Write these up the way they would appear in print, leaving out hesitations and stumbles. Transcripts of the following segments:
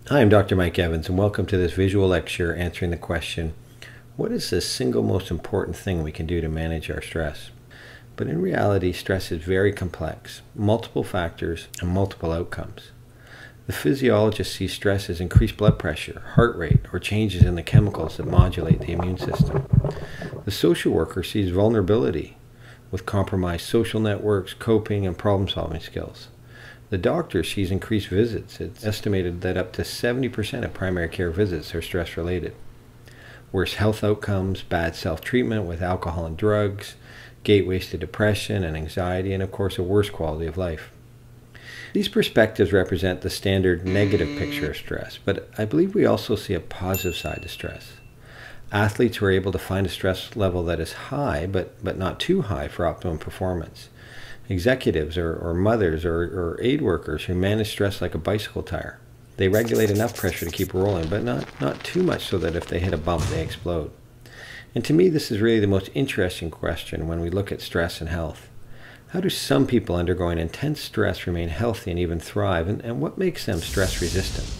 Hi, I'm Dr. Mike Evans, and welcome to this visual lecture answering the question, what is the single most important thing we can do to manage our stress? But in reality, stress is very complex, multiple factors and multiple outcomes. The physiologist sees stress as increased blood pressure, heart rate, or changes in the chemicals that modulate the immune system. The social worker sees vulnerability with compromised social networks, coping, and problem-solving skills. The doctor sees increased visits. It's estimated that up to 70% of primary care visits are stress-related. Worse health outcomes, bad self-treatment with alcohol and drugs, gateways to depression and anxiety, and of course a worse quality of life. These perspectives represent the standard negative picture of stress, but I believe we also see a positive side to stress. Athletes who are able to find a stress level that is high, but not too high for optimum performance. Executives or mothers or aid workers who manage stress like a bicycle tire. They regulate enough pressure to keep rolling, but not too much so that if they hit a bump, they explode. And to me, this is really the most interesting question when we look at stress and health. How do some people undergoing intense stress remain healthy and even thrive, and what makes them stress resistant?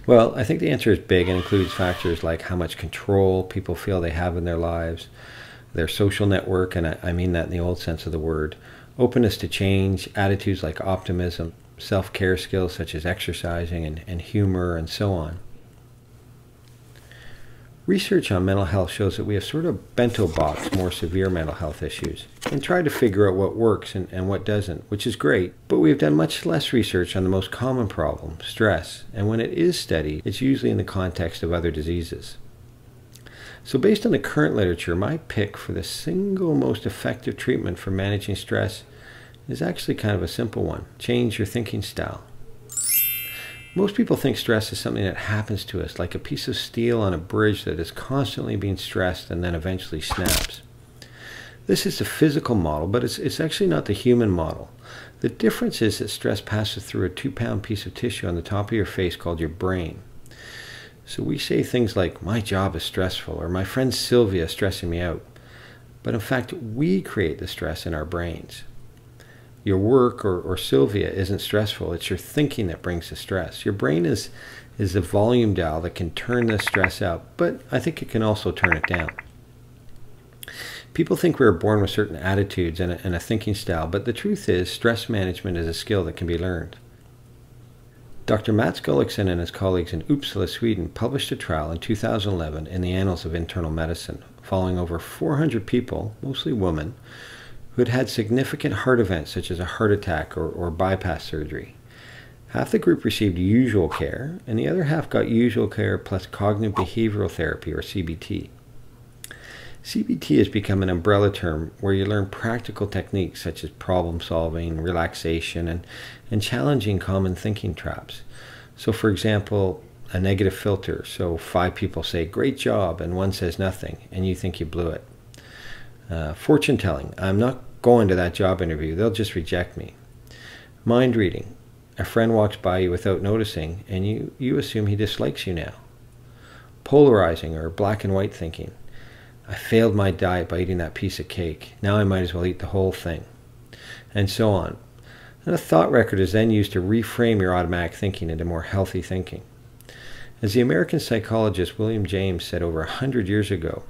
Well, I think the answer is big and includes factors like how much control people feel they have in their lives, their social network, and I mean that in the old sense of the word, openness to change, attitudes like optimism, self-care skills such as exercising and humor, and so on. Research on mental health shows that we have sort of bento boxed more severe mental health issues and tried to figure out what works and what doesn't, which is great, but we have done much less research on the most common problem, stress, and when it is studied, it's usually in the context of other diseases. So based on the current literature, my pick for the single most effective treatment for managing stress is actually kind of a simple one. Change your thinking style. Most people think stress is something that happens to us, like a piece of steel on a bridge that is constantly being stressed and then eventually snaps. This is the physical model, but it's actually not the human model. The difference is that stress passes through a 2-pound piece of tissue on the top of your face called your brain. So we say things like, my job is stressful, or my friend Sylvia is stressing me out. But in fact, we create the stress in our brains. Your work or Sylvia isn't stressful. It's your thinking that brings the stress. Your brain is the volume dial that can turn the stress up, but I think it can also turn it down. People think we are born with certain attitudes and a thinking style, but the truth is stress management is a skill that can be learned. Dr. Mats Gullikson and his colleagues in Uppsala, Sweden, published a trial in 2011 in the Annals of Internal Medicine, following over 400 people, mostly women, who had had significant heart events such as a heart attack or bypass surgery. Half the group received usual care, and the other half got usual care plus cognitive behavioral therapy, or CBT. CBT has become an umbrella term where you learn practical techniques such as problem solving, relaxation, and challenging common thinking traps. So for example, a negative filter. So 5 people say, great job, and 1 says nothing, and you think you blew it. Fortune telling. I'm not going to that job interview. They'll just reject me. Mind reading. A friend walks by you without noticing, and you assume he dislikes you now. Polarizing or black and white thinking. I failed my diet by eating that piece of cake. Now I might as well eat the whole thing. And so on. And a thought record is then used to reframe your automatic thinking into more healthy thinking. As the American psychologist William James said over 100 years ago,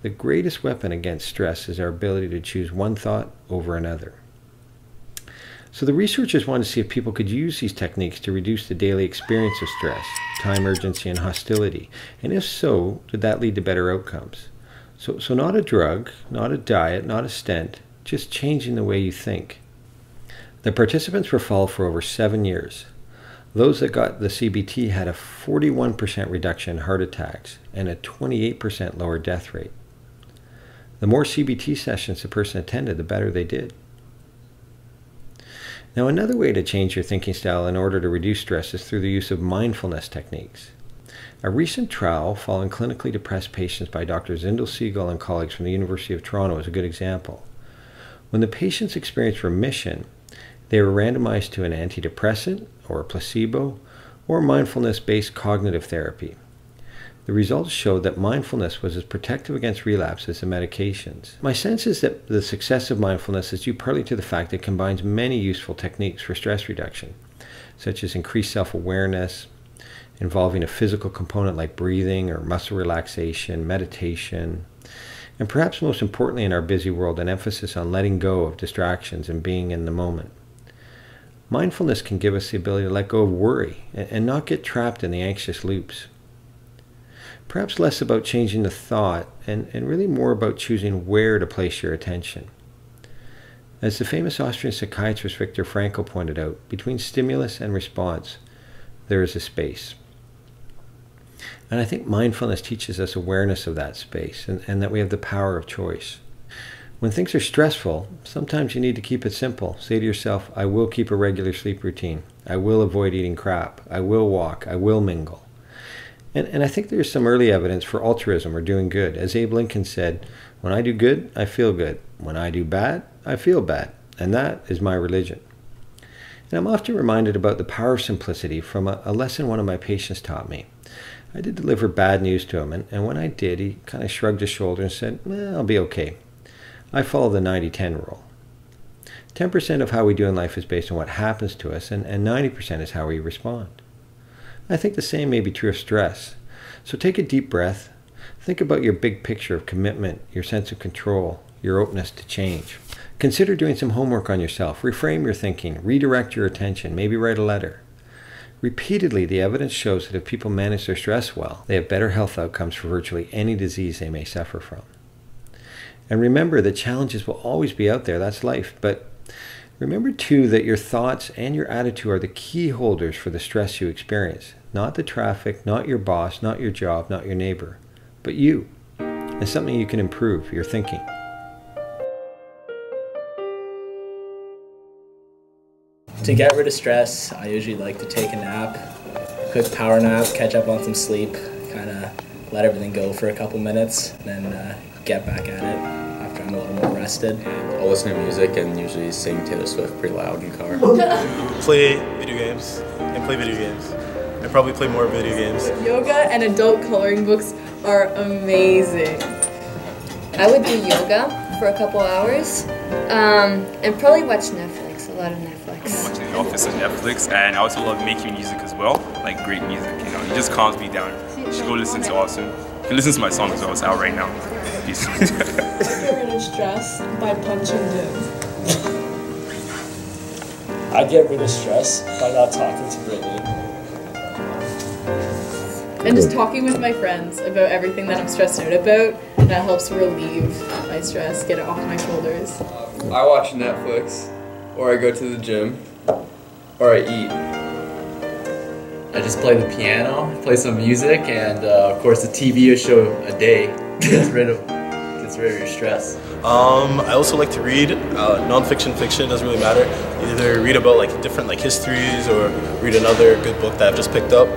the greatest weapon against stress is our ability to choose one thought over another. So the researchers wanted to see if people could use these techniques to reduce the daily experience of stress, time urgency, and hostility. And if so, did that lead to better outcomes? So not a drug, not a diet, not a stent, just changing the way you think. The participants were followed for over 7 years. Those that got the CBT had a 41% reduction in heart attacks and a 28% lower death rate. The more CBT sessions the person attended, the better they did. Now, another way to change your thinking style in order to reduce stress is through the use of mindfulness techniques. A recent trial following clinically depressed patients by Dr. Zindel Siegel and colleagues from the University of Toronto is a good example. When the patients experienced remission, they were randomized to an antidepressant or a placebo or mindfulness-based cognitive therapy. The results showed that mindfulness was as protective against relapse as the medications. My sense is that the success of mindfulness is due partly to the fact it combines many useful techniques for stress reduction, such as increased self-awareness, involving a physical component like breathing or muscle relaxation, meditation, and perhaps most importantly in our busy world, an emphasis on letting go of distractions and being in the moment. Mindfulness can give us the ability to let go of worry and not get trapped in the anxious loops. Perhaps less about changing the thought and really more about choosing where to place your attention. As the famous Austrian psychiatrist Viktor Frankl pointed out, between stimulus and response, there is a space. And I think mindfulness teaches us awareness of that space and that we have the power of choice. When things are stressful, sometimes you need to keep it simple. Say to yourself, I will keep a regular sleep routine. I will avoid eating crap. I will walk. I will mingle. And I think there's some early evidence for altruism or doing good. As Abe Lincoln said, when I do good, I feel good. When I do bad, I feel bad. And that is my religion. And I'm often reminded about the power of simplicity from a lesson one of my patients taught me. I did deliver bad news to him, and when I did, he kind of shrugged his shoulder and said, I'll be okay. I follow the 90-10 rule. 10% of how we do in life is based on what happens to us, and 90% is how we respond. I think the same may be true of stress. So take a deep breath. Think about your big picture of commitment, your sense of control, your openness to change. Consider doing some homework on yourself. Reframe your thinking. Redirect your attention. Maybe write a letter. Repeatedly, the evidence shows that if people manage their stress well, they have better health outcomes for virtually any disease they may suffer from. And remember, the challenges will always be out there. That's life. But remember, too, that your thoughts and your attitude are the key holders for the stress you experience. Not the traffic, not your boss, not your job, not your neighbor, but you. And something you can improve, your thinking. To get rid of stress, I usually like to take a nap, quick power nap, catch up on some sleep, kind of let everything go for a couple minutes, and then get back at it after I'm a little more rested. I'll listen to music and usually sing Taylor Swift pretty loud in the car. Play video games and play video games. I probably play more video games. Yoga and adult coloring books are amazing. I would do yoga for a couple hours and probably watch Netflix, a lot of Netflix. I'm watching The Office on Netflix, and I also love making music as well, like great music, you know, it just calms me down. You should go listen to Awesome. You can listen to my song as well, it's out right now. Peace. Get rid of stress by punching Jim. I get rid of stress by not talking to Brittany. And just talking with my friends about everything that I'm stressed out about, that helps relieve my stress, get it off my shoulders. I watch Netflix, or I go to the gym, or I eat. I just play the piano, play some music, and of course a TV show a day gets rid of your stress. I also like to read non-fiction, fiction, doesn't really matter. Either read about like different like histories or read another good book that I've just picked up.